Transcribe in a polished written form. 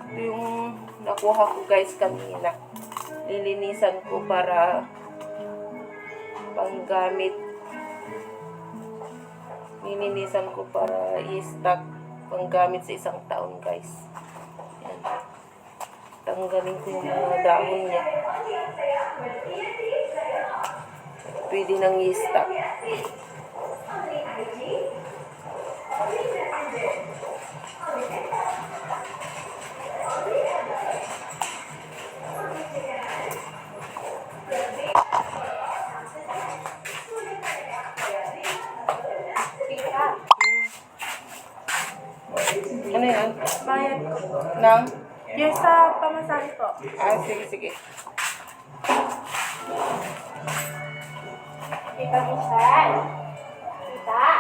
Ito yung nakuha ko guys kanina. Lilinisan ko para panggamit. Lilinisan ko para i-stock panggamit sa isang taon guys. Yan. Tanggalin ko yung mga dahon niya. Pwede nang i-stock. Ano yan? Bayad ko. Nang? Yung sa pamasahe po. Sige, sige. Tita Michelle. Tita.